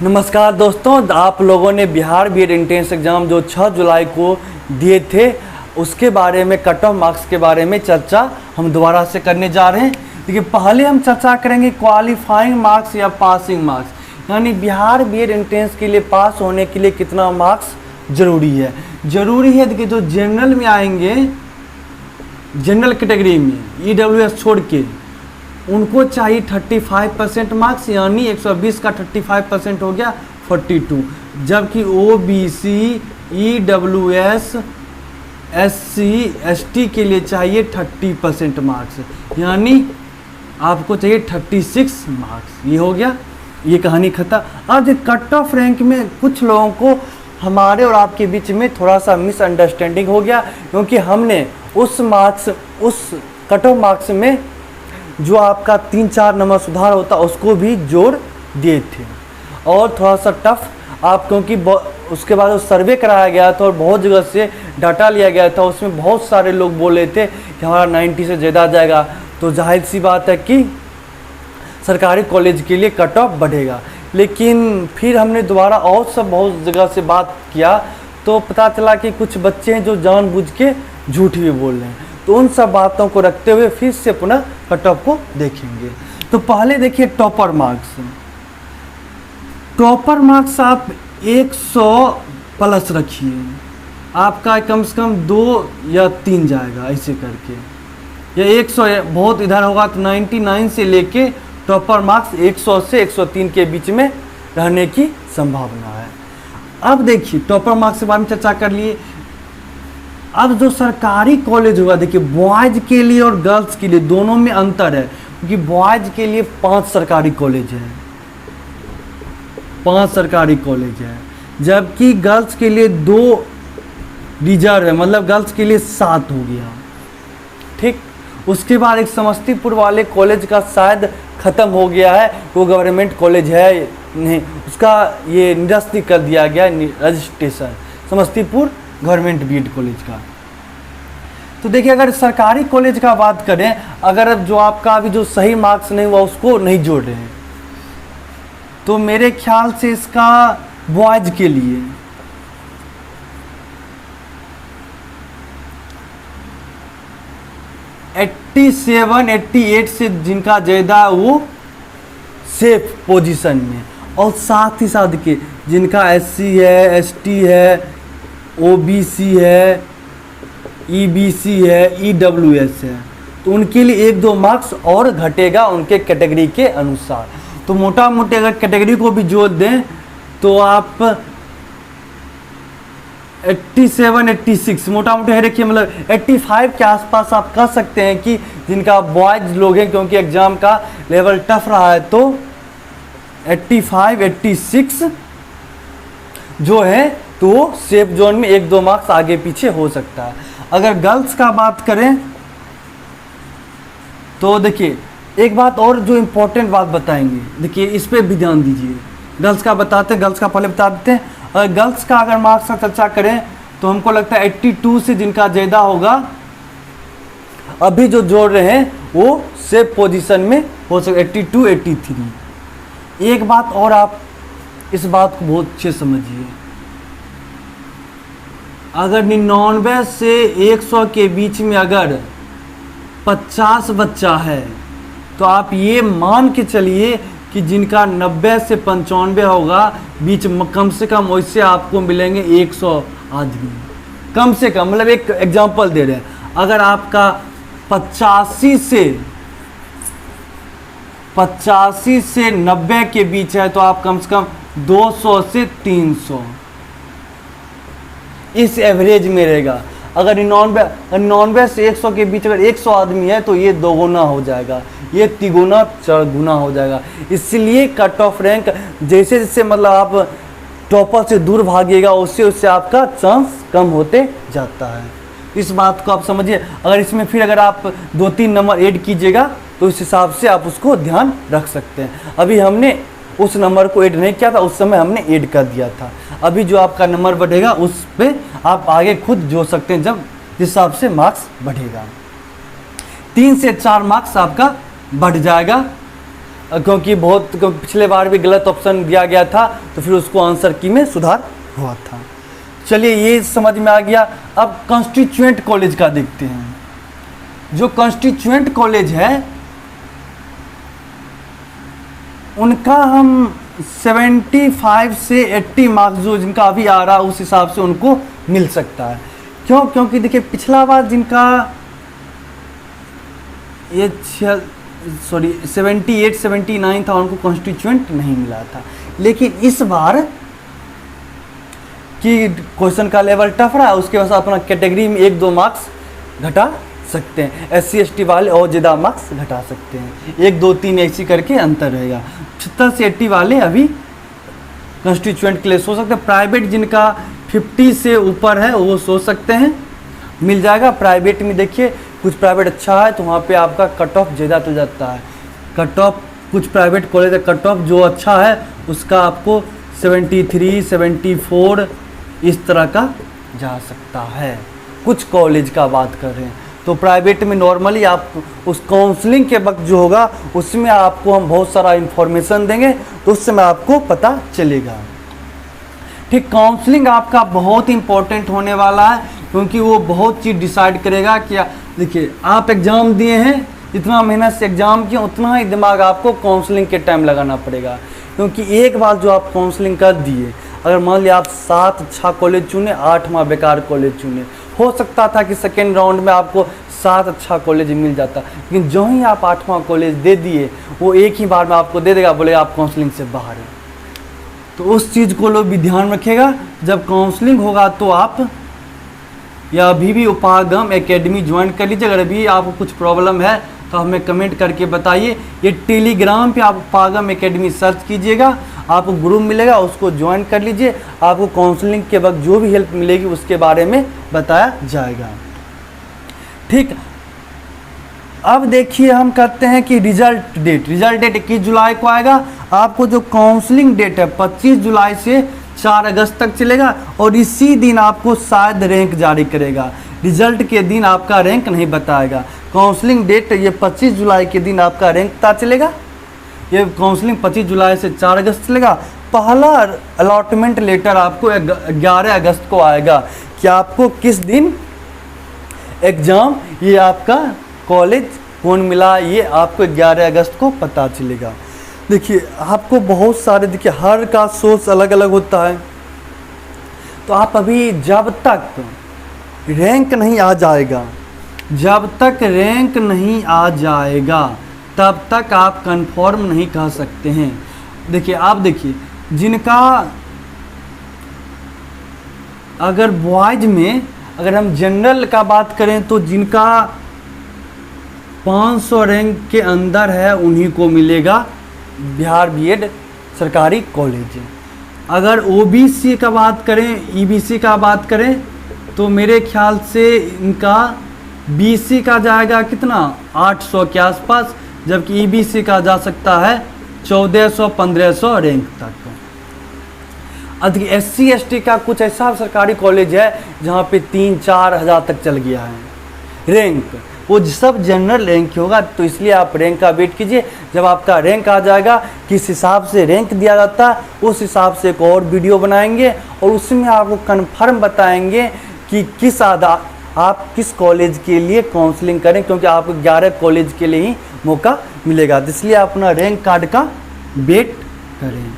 नमस्कार दोस्तों, आप लोगों ने बिहार बीएड एंट्रेंस एग्ज़ाम जो 6 जुलाई को दिए थे उसके बारे में कट ऑफ मार्क्स के बारे में चर्चा हम दोबारा से करने जा रहे हैं। देखिए, पहले हम चर्चा करेंगे क्वालिफाइंग मार्क्स या पासिंग मार्क्स, यानी बिहार बीएड एंट्रेंस के लिए पास होने के लिए कितना मार्क्स ज़रूरी है। देखिए, जो जनरल में आएंगे, जनरल कैटेगरी में EWS छोड़ के उनको चाहिए 35% मार्क्स, यानी 120 का 35% हो गया 42, जबकि OBC, EWS, SC, ST के लिए चाहिए 30% मार्क्स, यानी आपको चाहिए 36 मार्क्स। ये हो गया, ये कहानी खत्म। अब कट ऑफ रैंक में कुछ लोगों को हमारे और आपके बीच में थोड़ा सा मिसअंडरस्टैंडिंग हो गया, क्योंकि हमने उस कट ऑफ मार्क्स में जो आपका 3-4 नंबर सुधार होता उसको भी जोड़ दिए थे, और थोड़ा सा टफ आप, क्योंकि उसके बाद सर्वे कराया गया था और बहुत जगह से डाटा लिया गया था, उसमें बहुत सारे लोग बोल रहे थे कि हमारा 90 से ज़्यादा जाएगा, तो जाहिर सी बात है कि सरकारी कॉलेज के लिए कट ऑफ बढ़ेगा। लेकिन फिर हमने दोबारा और सब बहुत जगह से बात किया तो पता चला कि कुछ बच्चे हैं जो जानबूझ के झूठ भी बोल रहे हैं, तो उन सब बातों को रखते हुए फिर से पुनः कट ऑफ को देखेंगे। तो पहले देखिए टॉपर मार्क्स। टॉपर मार्क्स आप 100 प्लस रखिए, आपका कम से कम 2 या 3 जाएगा ऐसे करके, या 100 बहुत इधर होगा तो 99 से लेके टॉपर मार्क्स 100 से 103 के बीच में रहने की संभावना है। अब देखिए, टॉपर मार्क्स के बारे में चर्चा कर लिए। अब जो सरकारी कॉलेज होगा, देखिए बॉयज़ के लिए और गर्ल्स के लिए दोनों में अंतर है, क्योंकि बॉयज़ के लिए 5 सरकारी कॉलेज है, 5 सरकारी कॉलेज है, जबकि गर्ल्स के लिए 2 रिजर्व है, मतलब गर्ल्स के लिए 7 हो गया। ठीक, उसके बाद एक समस्तीपुर वाले कॉलेज का शायद ख़त्म हो गया है, वो गवर्नमेंट कॉलेज है नहीं, उसका ये निरस्त कर दिया गया registration, Samastipur government BEd college का। तो देखिए, अगर सरकारी कॉलेज का बात करें, अगर जो आपका अभी जो सही मार्क्स नहीं हुआ उसको नहीं जोड़ रहे हैं, तो मेरे ख्याल से इसका बॉयज के लिए 87, 88 से जिनका ज़्यादा वो सेफ पोजीशन में, और साथ ही साथ के जिनका SC है, ST है, OBC है, EBC है, EWS है, तो उनके लिए 1-2 मार्क्स और घटेगा उनके कैटेगरी के अनुसार। तो मोटा मोटी अगर कैटेगरी को भी जोड़ दें तो आप 87, 86 मोटा मोटी है, देखिए मतलब 85 के आसपास आप कह सकते हैं कि जिनका बॉयज लोग हैं, क्योंकि एग्ज़ाम का लेवल टफ रहा है, तो 85, 86 जो है तो वो सेफ जोन में 1-2 मार्क्स आगे पीछे हो सकता है। अगर गर्ल्स का बात करें तो देखिए, एक बात और जो इम्पोर्टेंट बात बताएंगे, देखिए इस पर भी ध्यान दीजिए। गर्ल्स का बताते हैं, गर्ल्स का पहले बता देते हैं। अगर गर्ल्स का अगर मार्क्स का चर्चा करें तो हमको लगता है 82 से जिनका ज़्यादा होगा, अभी जो जोड़ रहे हैं वो सेफ पोजीशन में हो सकता है 82, 83। एक बात और, आप इस बात को बहुत अच्छे समझिए, अगर 99 से 100 के बीच में अगर 50 बच्चा है, तो आप ये मान के चलिए कि जिनका 90 से 95 होगा बीच में, कम से कम वैसे आपको मिलेंगे 100 आदमी, कम से कम। मतलब एक एग्जांपल दे रहे हैं, अगर आपका 85 से 90 के बीच है, तो आप कम से कम 200 से 300 इस एवरेज में रहेगा। अगर 99 से 100 के बीच अगर 100 आदमी है तो ये 2 गुना हो जाएगा, ये 3 गुना 4 गुना हो जाएगा। इसलिए कट ऑफ रैंक जैसे जैसे मतलब आप टॉपर से दूर भागिएगा, उससे उससे आपका चांस कम होते जाता है। इस बात को आप समझिए। अगर इसमें फिर अगर आप 2-3 नंबर ऐड कीजिएगा तो इस हिसाब से आप उसको ध्यान रख सकते हैं। अभी हमने उस नंबर को ऐड नहीं किया था, उस समय हमने ऐड कर दिया था। अभी जो आपका नंबर बढ़ेगा उस पे आप आगे खुद जोड़ सकते हैं, जब जिस हिसाब से मार्क्स बढ़ेगा 3 से 4 मार्क्स आपका बढ़ जाएगा। क्योंकि पिछले बार भी गलत ऑप्शन दिया गया था, तो फिर उसको आंसर की में सुधार हुआ था। चलिए ये समझ में आ गया। अब कॉन्स्टिट्यूएंट कॉलेज का देखते हैं। जो कॉन्स्टिट्यूएंट कॉलेज है उनका हम 75 से 80 मार्क्स जो जिनका अभी आ रहा है उस हिसाब से उनको मिल सकता है। क्यों? क्योंकि देखिए पिछला बार जिनका ये 78 79 था उनको कॉन्स्टिट्यूएंट नहीं मिला था। लेकिन इस बार कि क्वेश्चन का लेवल टफ रहा, उसके बाद अपना कैटेगरी में 1-2 मार्क्स घटा सकते हैं। SC ST वाले और ज़्यादा मार्क्स घटा सकते हैं, 1 2 3 ऐसी करके अंतर रहेगा। 76 से 80 वाले अभी कॉन्स्टिट्यूएंट के लिए सोच सकते हैं। प्राइवेट जिनका 50 से ऊपर है वो सोच सकते हैं, मिल जाएगा। प्राइवेट में देखिए कुछ प्राइवेट अच्छा है तो वहाँ पे आपका कट ऑफ ज़्यादा चल जाता है। कट ऑफ कुछ प्राइवेट कॉलेज का कट ऑफ जो अच्छा है उसका आपको 73 74 इस तरह का जा सकता है। कुछ कॉलेज का बात कर रहे हैं तो प्राइवेट में नॉर्मली आप उस काउंसलिंग के वक्त जो होगा उसमें आपको हम बहुत सारा इन्फॉर्मेशन देंगे तो उस समय आपको पता चलेगा। ठीक, काउंसलिंग आपका बहुत इंपॉर्टेंट होने वाला है क्योंकि वो बहुत चीज़ डिसाइड करेगा कि देखिए आप एग्ज़ाम दिए हैं, जितना मेहनत से एग्ज़ाम किए उतना ही दिमाग आपको काउंसलिंग के टाइम लगाना पड़ेगा। क्योंकि एक बार जो आप काउंसलिंग कर दिए, अगर मान लिया आप 7 अच्छा कॉलेज चुने, 8वां बेकार कॉलेज चुने, हो सकता था कि सेकेंड राउंड में आपको 7 अच्छा कॉलेज मिल जाता, लेकिन जो ही आप 8वां कॉलेज दे दिए वो एक ही बार में आपको दे देगा, बोले आप काउंसलिंग से बाहर हैं। तो उस चीज़ को लोग भी ध्यान रखिएगा। जब काउंसलिंग होगा तो आप या अभी भी उपागम एकेडमी ज्वाइन कर लीजिए। अगर अभी आपको कुछ प्रॉब्लम है तो हमें कमेंट करके बताइए। ये टेलीग्राम पे आप उपागम एकेडमी सर्च कीजिएगा, आपको ग्रुप मिलेगा, उसको ज्वाइन कर लीजिए। आपको काउंसलिंग के वक्त जो भी हेल्प मिलेगी उसके बारे में बताया जाएगा। ठीक, अब देखिए हम कहते हैं कि रिजल्ट डेट 21 जुलाई को आएगा। आपको जो काउंसलिंग डेट है 25 जुलाई से 4 अगस्त तक चलेगा और इसी दिन आपको शायद रैंक जारी करेगा। रिजल्ट के दिन आपका रैंक नहीं बताएगा। काउंसलिंग डेट ये 25 जुलाई के दिन आपका रैंक पता चलेगा। ये काउंसलिंग 25 जुलाई से 4 अगस्त चलेगा। पहला अलॉटमेंट लेटर आपको 11 अगस्त को आएगा कि आपको किस दिन एग्ज़ाम, ये आपका कॉलेज कौन मिला, ये आपको 11 अगस्त को पता चलेगा। देखिए आपको बहुत सारे, देखिए हर का सोर्स अलग अलग होता है। तो आप अभी जब तक रैंक नहीं आ जाएगा, जब तक रैंक नहीं आ जाएगा तब तक आप कंफर्म नहीं कह सकते हैं। देखिए आप देखिए जिनका, अगर बॉयज में अगर हम जनरल का बात करें तो जिनका 500 रैंक के अंदर है उन्हीं को मिलेगा बिहार बीएड सरकारी कॉलेज। अगर ओबीसी का बात करें, ईबीसी का बात करें तो मेरे ख्याल से इनका बीसी का जाएगा कितना 800 के आसपास, जबकि ईबीसी का जा सकता है 1400-1500 रैंक तक। अधिक SC ST का कुछ ऐसा सरकारी कॉलेज है जहाँ पे 3-4 हज़ार तक चल गया है रैंक। वो सब जनरल रैंक होगा, तो इसलिए आप रैंक का वेट कीजिए। जब आपका रैंक आ जाएगा, किस हिसाब से रैंक दिया जाता है उस हिसाब से एक और वीडियो बनाएंगे और उसमें आपको कन्फर्म बताएंगे कि किस आधार आप किस कॉलेज के लिए काउंसलिंग करें, क्योंकि आपको 11 कॉलेज के लिए ही मौका मिलेगा। इसलिए अपना रैंक कार्ड का वेट करें।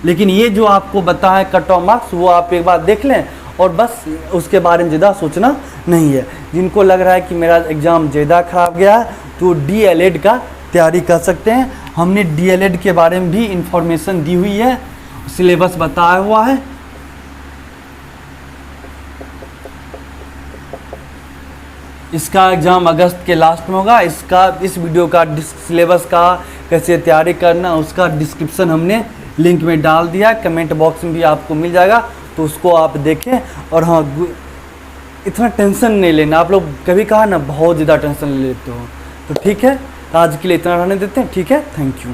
लेकिन ये जो आपको बताएं कट ऑफ मार्क्स वो आप एक बार देख लें और बस उसके बारे में ज़्यादा सोचना नहीं है। जिनको लग रहा है कि मेरा एग्ज़ाम ज़्यादा ख़राब गया है तो DLED का तैयारी कर सकते हैं। हमने DLED के बारे में भी इंफॉर्मेशन दी हुई है, सिलेबस बताया हुआ है। इसका एग्ज़ाम अगस्त के लास्ट में होगा। इस वीडियो का सिलेबस का कैसे तैयारी करना उसका डिस्क्रिप्शन हमने लिंक में डाल दिया, कमेंट बॉक्स में भी आपको मिल जाएगा, तो उसको आप देखें। और हाँ, इतना टेंशन नहीं लेना। आप लोग कभी कहा ना बहुत ज़्यादा टेंशन ले लेते हो, तो ठीक है आज के लिए इतना रहने देते हैं। ठीक है, थैंक यू।